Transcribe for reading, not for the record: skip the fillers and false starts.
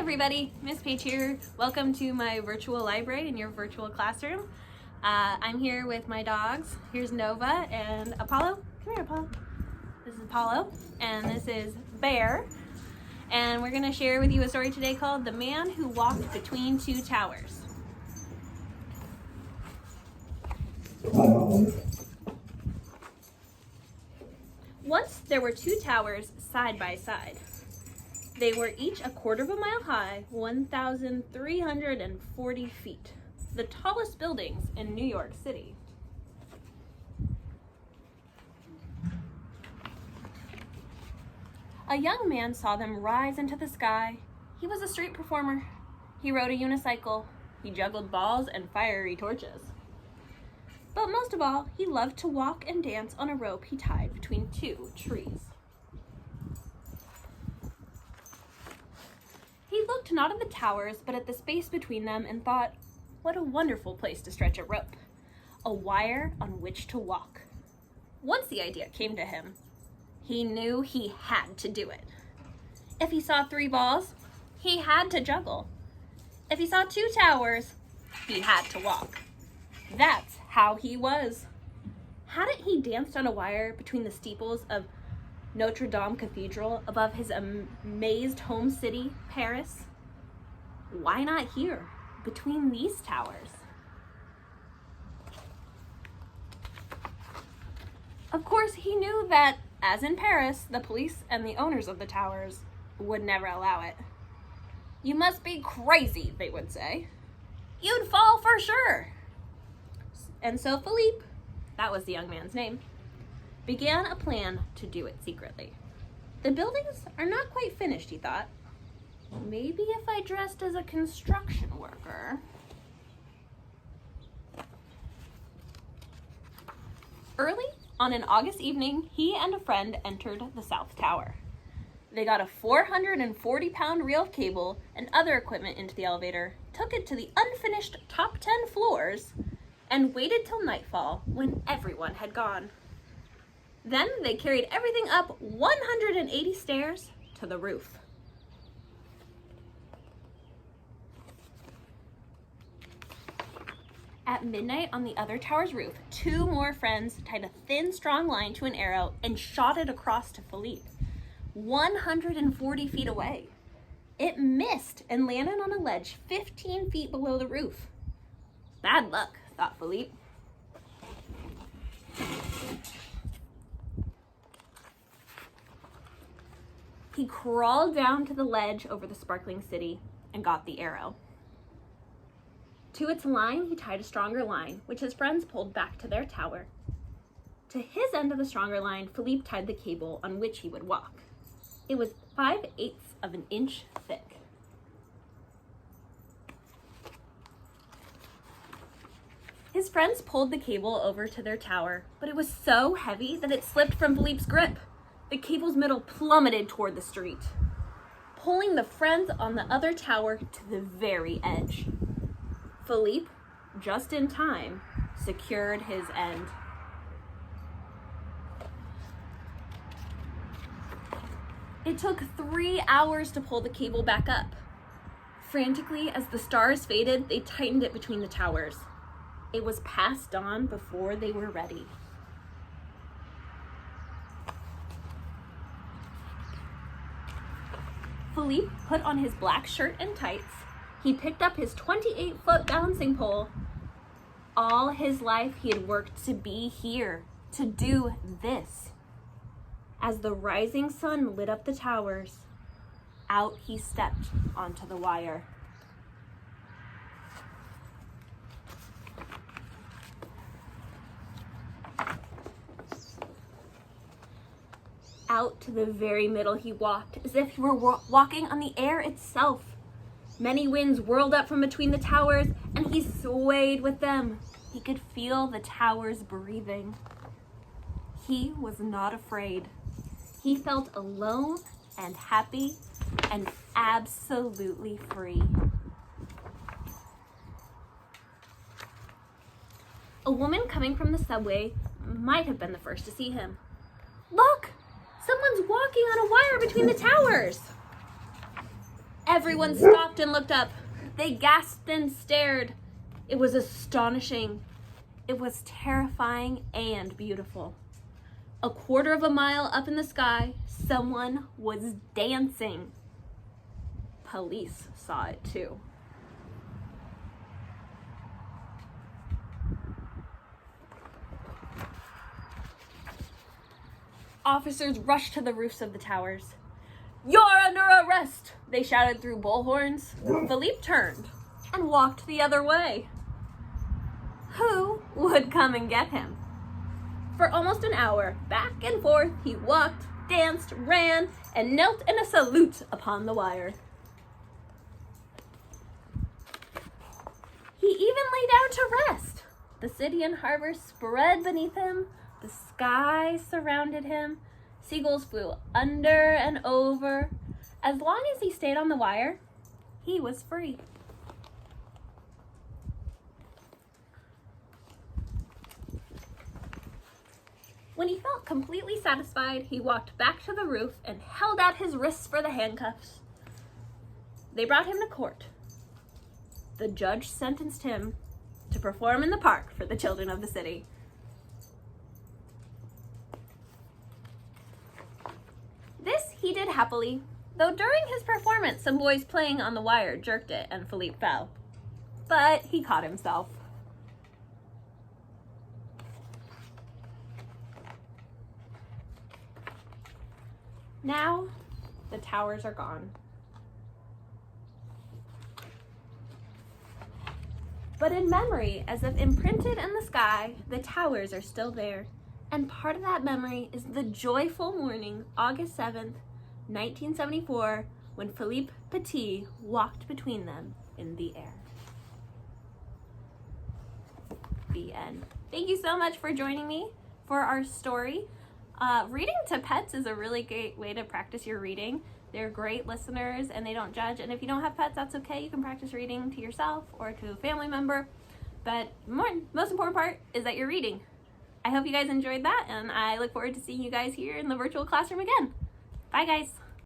everybody, Miss Paige here. Welcome to my virtual library in your virtual classroom. I'm here with my dogs. Here's Nova and Apollo. Come here, Apollo. This is Apollo and this is Bear. And we're going to share with you a story today called The Man Who Walked Between Two Towers. Once there were two towers side by side. They were each 1/4 mile high, 1,340 feet, the tallest buildings in New York City. A young man saw them rise into the sky. He was a street performer. He rode a unicycle. He juggled balls and fiery torches. But most of all, he loved to walk and dance on a rope he tied between two trees. He looked not at the towers, but at the space between them and thought, what a wonderful place to stretch a rope, a wire on which to walk. Once the idea came to him, he knew he had to do it. If he saw 3 balls, he had to juggle. If he saw 2 towers, he had to walk. That's how he was. Hadn't he danced on a wire between the steeples of Notre Dame Cathedral above his amazed home city, Paris? Why not here, between these towers? Of course, he knew that, as in Paris, the police and the owners of the towers would never allow it. You must be crazy, they would say. You'd fall for sure. And so Philippe, that was the young man's name, began a plan to do it secretly. The buildings are not quite finished, he thought. Maybe if I dressed as a construction worker. Early on an August evening, he and a friend entered the South Tower. They got a 440-pound reel of cable and other equipment into the elevator, took it to the unfinished top 10 floors, and waited till nightfall when everyone had gone. Then they carried everything up 180 stairs to the roof. At midnight on the other tower's roof, 2 more friends tied a thin, strong line to an arrow and shot it across to Philippe, 140 feet away. It missed and landed on a ledge 15 feet below the roof. Bad luck, thought Philippe. He crawled down to the ledge over the sparkling city and got the arrow. To its line, he tied a stronger line, which his friends pulled back to their tower. To his end of the stronger line, Philippe tied the cable on which he would walk. It was 5/8 of an inch thick. His friends pulled the cable over to their tower, but it was so heavy that it slipped from Philippe's grip. The cable's middle plummeted toward the street, pulling the friends on the other tower to the very edge. Philippe, just in time, secured his end. It took 3 hours to pull the cable back up. Frantically, as the stars faded, they tightened it between the towers. It was past dawn before they were ready. Philippe put on his black shirt and tights. He picked up his 28-foot balancing pole. All his life he had worked to be here, to do this. As the rising sun lit up the towers, out he stepped onto the wire. Out to the very middle he walked, as if he were walking on the air itself. Many winds whirled up from between the towers, and he swayed with them. He could feel the towers breathing. He was not afraid. He felt alone and happy and absolutely free. A woman coming from the subway might have been the first to see him. Look! Someone's walking on a wire between the towers. Everyone stopped and looked up. They gasped and stared. It was astonishing. It was terrifying and beautiful. A quarter of a mile up in the sky, someone was dancing. Police saw it too. Officers rushed to the roofs of the towers. "You're under arrest!" they shouted through bullhorns. Philippe turned and walked the other way. Who would come and get him? For almost an hour, back and forth, he walked, danced, ran, and knelt in a salute upon the wire. He even lay down to rest. The city and harbor spread beneath him. The sky surrounded him. Seagulls flew under and over. As long as he stayed on the wire, he was free. When he felt completely satisfied, he walked back to the roof and held out his wrists for the handcuffs. They brought him to court. The judge sentenced him to perform in the park for the children of the city. This he did happily, though during his performance, some boys playing on the wire jerked it and Philippe fell. But he caught himself. Now, the towers are gone. But in memory, as if imprinted in the sky, the towers are still there. And part of that memory is the joyful morning, August 7th, 1974, when Philippe Petit walked between them in the air. The end. Thank you so much for joining me for our story. Reading to pets is a really great way to practice your reading. They're great listeners and they don't judge. And if you don't have pets, that's okay. You can practice reading to yourself or to a family member. But most important part is that you're reading. I hope you guys enjoyed that, and I look forward to seeing you guys here in the virtual classroom again. Bye, guys.